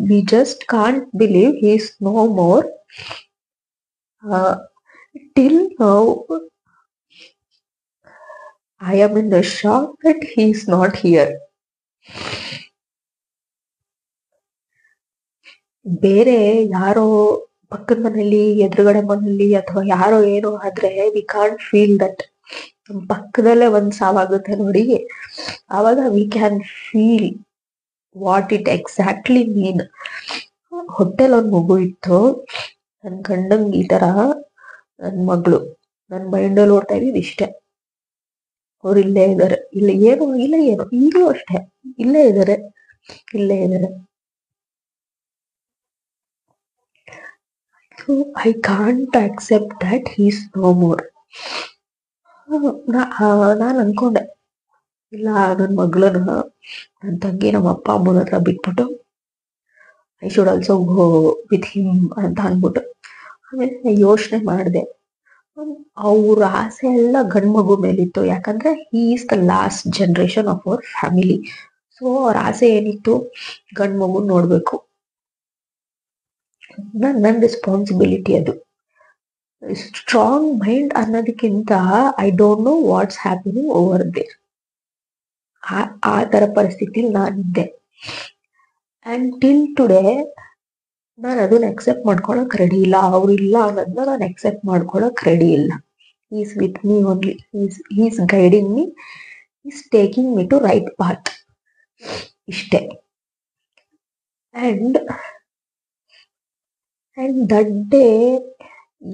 we just can't believe he is no more till now. I am in the shock that he is not here. ಬೇರೆ ಯಾರೋ ಪಕ್ಕದ ಮನೆಯಲ್ಲಿ, ಎದುರುಗಡೆ ಮನೆಯಲ್ಲಿ ಅಥವಾ ಯಾರೋ ಏನೋ ಆದ್ರೆ ವಿ ಕಾಂಟ್ ಫೀಲ್ ದಟ್. ನಮ್ಮ ಪಕ್ಕದಲ್ಲೇ ಒಂದ್ ಸಾವಾಗುತ್ತೆ ನೋಡಿ, ಆವಾಗ we can feel what it exactly mean. ಹೊಟ್ಟೆಲ್ ಒಂದ್ ಮಗು ಇತ್ತು, ನನ್ ಗಂಡಂಗ್ ಈ ತರ ನನ್ ಮಗಳು, ನನ್ ಮೈಂಡಲ್ಲಿ ಓಡ್ತಾ ಇದ್ದಿದ್ದು ಇಷ್ಟೇ, ಅವ್ರು ಇಲ್ಲೇ ಇದಾರೆ, ಇಲ್ಲ ಏನು ಇಲ್ಲ ಏನು, ಈಗಲೂ ಅಷ್ಟೇ ಇಲ್ಲೇ ಇದಾರೆ. I can't accept that he's no more. ನಾನು ಅನ್ಕೊಂಡೆ, ಇಲ್ಲ ನನ್ನ ಮಗಳನ್ನ ನನ್ನ ತಂಗಿ ನಮ್ಮ ಅಪ್ಪ ಅಮ್ಮನ ಹತ್ರ ಬಿಟ್ಬಿಟ್ಟು I should also go with him ಅಂತ ಅಂದ್ಬಿಟ್ಟು. ಆಮೇಲೆ ಯೋಚನೆ ಮಾಡಿದೆ, ಅವ್ರ ಆಸೆ ಎಲ್ಲ ಗಂಡು ಮಗು ಮೇಲಿತ್ತು. ಯಾಕಂದ್ರೆ he is the last generation of our family. So ಅವ್ರ ಆಸೆ ಏನಿತ್ತು, ಗಂಡು ಮಗು ನೋಡ್ಬೇಕು. ನನ್ನ ರೆಸ್ಪಾನ್ಸಿಬಿಲಿಟಿ ಅದು. ಸ್ಟ್ರಾಂಗ್ ಮೈಂಡ್ ಅನ್ನೋದಕ್ಕಿಂತ I don't know what's happening over there. ಆ ತರ ಪರಿಸ್ಥಿತಿಲಿ ನಾನಿದ್ದೆ. ಅಂಡ್ ಟಿಲ್ ಟುಡೇ ನಾನು ಅದನ್ನ ಅಕ್ಸೆಪ್ಟ್ ಮಾಡ್ಕೊಳಕ್ ರೆಡಿ ಇಲ್ಲ. ಅವ್ರಿಲ್ಲ ಅನ್ನೋದನ್ನ ನಾನು ಅಕ್ಸೆಪ್ಟ್ ಮಾಡ್ಕೊಳಕ್ ರೆಡಿ ಇಲ್ಲ. Is with me only, is guiding me, is taking me to right path, ಇಷ್ಟೇ. ಅಂಡ್ ದಟ್ ಡೇ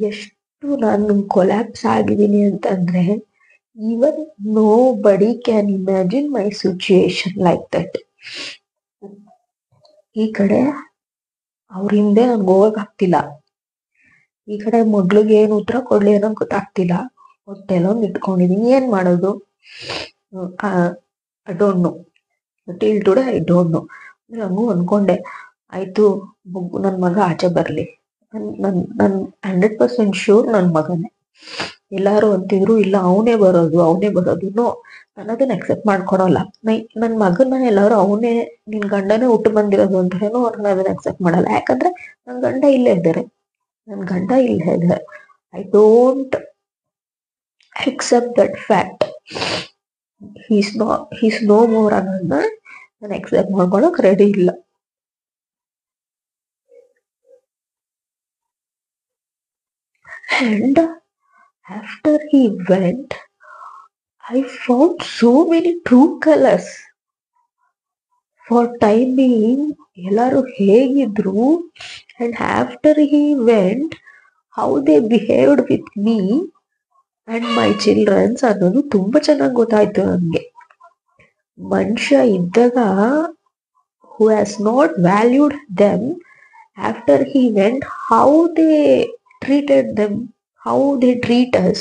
ಎಷ್ಟು ನಾನು ಕೊಲ್ಯಾಪ್ಸ್ ಆಗಿದ್ದೀನಿ ಅಂತಂದ್ರೆ, even nobody can imagine my situation like that. ಈ ಕಡೆ ಅವ್ರ ಹಿಂದೆ ನನ್ಗೆ ಹೋಗಕ್ ಆಗ್ತಿಲ್ಲ, ಈ ಕಡೆ ಮಗ್ಳಿಗೆ ಏನು ಉತ್ತರ ಕೊಡ್ಲಿ ಅನ್ನೋ ಗೊತ್ತಾಗ್ತಿಲ್ಲ. ಹೊಟ್ಟೆಲ್ಲೊಂದು ಇಟ್ಕೊಂಡಿದೀನಿ, ಏನ್ ಮಾಡೋದು I don't no. Till today I don't no. ಹಂಗೂ ಅನ್ಕೊಂಡೆ, ಆಯ್ತು ನನ್ ಮಗ ಆಚೆ ಬರ್ಲಿ, ನನ್ 100% ಶೂರ್ ನನ್ ಮಗನೇ. ಎಲ್ಲಾರು ಅಂತಿದ್ರು ಇಲ್ಲ ಅವನೇ ಬರೋದು ನೋ, ನಾನು ಅದನ್ನ ಅಕ್ಸೆಪ್ಟ್ ಮಾಡ್ಕೊಳಲ್ಲ. ನನ್ ಮಗನ ಎಲ್ಲಾರು ಅವನೇ ನಿನ್ ಗಂಡನೇ ಹುಟ್ಟು ಬಂದಿರೋದು ಅಂತ ಹೇಳೋ ನಾನು ಅದನ್ನ ಅಕ್ಸೆಪ್ಟ್ ಮಾಡಲ್ಲ. ಯಾಕಂದ್ರೆ ನನ್ ಗಂಡ ಇಲ್ಲೇ ಇದ್ದಾರೆ. I don't accept that fact. He's no more ಅನ್ನೋದನ್ನ ನಾನು ಅಕ್ಸೆಪ್ಟ್ ಮಾಡ್ಕೊಳಕ್ ರೆಡಿ ಇಲ್ಲ. And after he went, I found so many true colors. For time being, ಎಲ್ಲರೂ ಹೇಗಿದ್ರು, and after he went, how they behaved with me and my children ಅನ್ನೋದು ತುಂಬಾ ಚೆನ್ನಾಗಿ ಗೊತ್ತಾಯ್ತು ನನಗೆ. ಮನುಷ್ಯ ಇದ್ದಾಗ who has not valued them, after he went, how they treated them, how they treat us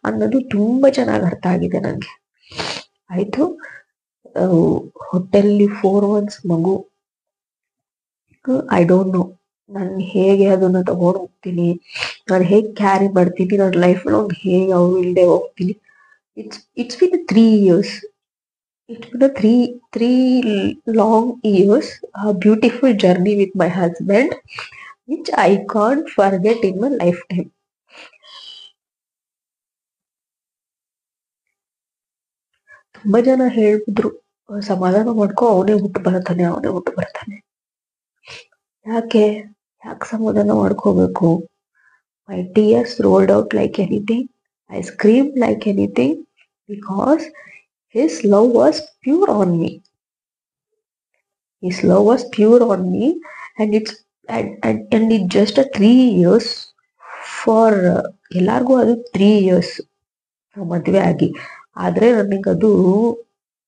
ಅನ್ನೋದು ತುಂಬಾ ಚೆನ್ನಾಗಿ ಅರ್ಥ ಆಗಿದೆ ನನಗೆ. ಆಯ್ತು, ಹೊಟ್ಟೆಲ್ಲಿ 4 months ಮಗು, ಐ ಡೋಂಟ್ ನೋ ನಾನು ಹೇಗೆ ಅದನ್ನ ತಗೊಂಡು ಹೋಗ್ತೀನಿ, ನಾನು ಹೇಗೆ ಕ್ಯಾರಿ ಮಾಡ್ತೀನಿ, ನನ್ನ ಲೈಫ್ ಲಾಂಗ್ ಹೇಗೆ ಅವ್ರು ಇಲ್ಲದೆ ಹೋಗ್ತೀನಿ. It's been 3 years. It's been a three long years, a beautiful journey with my husband, which I can't forget in my lifetime. ತುಂಬಾ ಜನ ಹೇಳಿದ್ರು, ಸಮಾಧಾನ ಮಾಡ್ಕೊ, ಅವನೇ ಹುಟ್ಟು ಬರ್ತಾನೆ. ಯಾಕೆ ಸಮಾಧಾನ ಮಾಡ್ಕೋಬೇಕು? My tears rolled out like anything. I screamed like anything because his love was pure on me. His love was pure on me, and it's just a 3 years for ಎಲ್ಲಾರ್ಗೂ ಅದು 3 years ಮದುವೆ ಆಗಿ. ಆದ್ರೆ ನನಗದು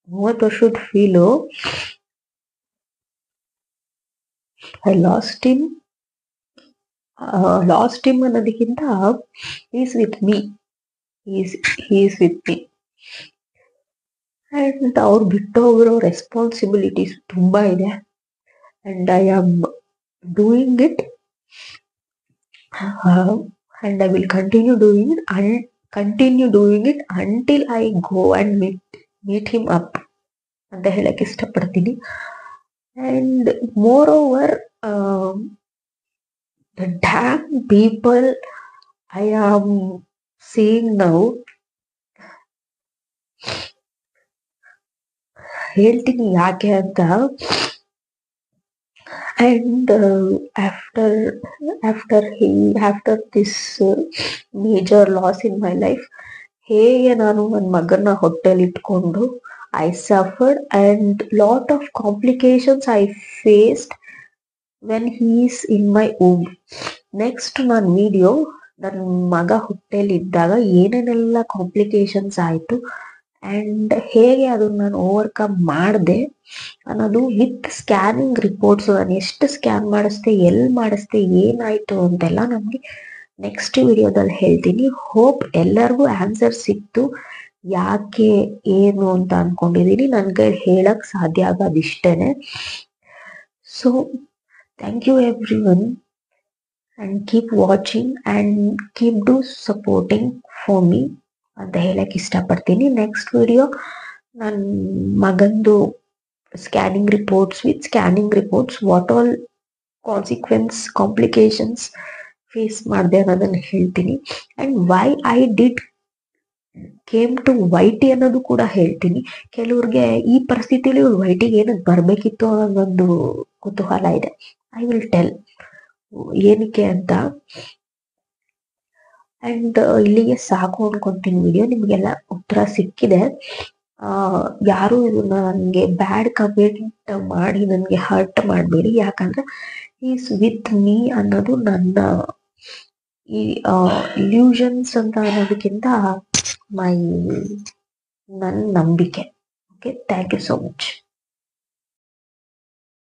30 ವರ್ಷದ ಫೀಲು. ಐ ಲಾಸ್ಟ್ ಹಿಮ್ ಅನ್ನೋದಕ್ಕಿಂತ is with me is with me. And ಅವ್ರು ಬಿಟ್ಟು ಹೋಗಿರೋ ರೆಸ್ಪಾನ್ಸಿಬಿಲಿಟೀಸ್ ತುಂಬಾ ಇದೆ. And I am doing it, and I will continue doing it until I go and meet him up ಅಂತ ಹೇಳಕ್ ಇಷ್ಟಪಡ್ತೀನಿ. And more over, the damn people I am seeing now, ಹೇಳ್ತೀನಿ ಯಾಕೆ ಅಂತ. And after this major loss in my life, ಹೇಗೆ ನಾನು ನನ್ನ ಮಗನ ಹೊಟ್ಟೆಲಿ ಇಟ್ಕೊಂಡು I suffered, and lot of complications I faced when he is in my womb. Next ನಾನು video ನನ್ನ ಮಗ ಹೊಟ್ಟೆಲಿ ಇದ್ದಾಗ ಏನೇನೆಲ್ಲ ಕಾಂಪ್ಲಿಕೇಶನ್ಸ್ ಆಯಿತು ಆ್ಯಂಡ್ ಹೇಗೆ ಅದನ್ನ ನಾನು ಓವರ್ಕಮ್ ಮಾಡಿದೆ ಅನ್ನೋದು ವಿತ್ ಸ್ಕ್ಯಾನಿಂಗ್ ರಿಪೋರ್ಟ್ಸ್, ನಾನು ಎಷ್ಟು ಸ್ಕ್ಯಾನ್ ಮಾಡಿಸ್ದೆ, ಎಲ್ಲಿ ಮಾಡಿಸ್ದೆ, ಏನಾಯಿತು ಅಂತೆಲ್ಲ ನನಗೆ ನೆಕ್ಸ್ಟ್ ವಿಡಿಯೋದಲ್ಲಿ ಹೇಳ್ತೀನಿ. ಹೋಪ್ ಎಲ್ಲರಿಗೂ ಆನ್ಸರ್ ಸಿಕ್ತು, ಯಾಕೆ ಏನು ಅಂತ ಅಂದ್ಕೊಂಡಿದ್ದೀನಿ. ನನಗೆ ಹೇಳಕ್ಕೆ ಸಾಧ್ಯ ಆಗೋದಿಷ್ಟೇ. So thank you everyone, and keep watching and keep do supporting for me ಅಂತ ಹೇಳಕ್ ಇಷ್ಟಪಡ್ತೀನಿ. ನೆಕ್ಸ್ಟ್ ವಿಡಿಯೋ ನನ್ನ ಮಗಂದು scanning reports what all complications face ಮಾಡಿದೆ ಅನ್ನೋದನ್ನು ಹೇಳ್ತೀನಿ. And why I did came to Y T ಅನ್ನೋದು ಕೂಡ ಹೇಳ್ತೀನಿ. ಕೆಲವ್ರಿಗೆ ಈ ಪರಿಸ್ಥಿತಿಯಲ್ಲಿ ವೈಟಿಗೆ ಏನಕ್ಕೆ ಬರಬೇಕಿತ್ತು ಅನ್ನೋದೊಂದು ಕುತೂಹಲ ಇದೆ. ಐ ವಿಲ್ ಟೆಲ್ ಏನಕ್ಕೆ ಅಂತ. ಅಂಡ್ ಇಲ್ಲಿಗೆ ಸಾಕು ಅನ್ಕೊಂತೀನಿ ವಿಡಿಯೋ. ನಿಮಗೆಲ್ಲ ಉತ್ತರ ಸಿಕ್ಕಿದೆ. ಯಾರು ಇದನ್ನ ನನಗೆ ಬ್ಯಾಡ್ ಕಮೆಂಟ್ ಮಾಡಿ ನನಗೆ ಹರ್ಟ್ ಮಾಡಬೇಡಿ, ಯಾಕಂದ್ರೆ ಈಸ್ ವಿತ್ ಮೀ ಅನ್ನೋದು ನನ್ನ ಈ ಇಲ್ಯೂಷನ್ಸ್ ಅಂತ ಅನ್ನೋದಕ್ಕಿಂತ ನನ್ನ ನಂಬಿಕೆ. Okay, thank you so much.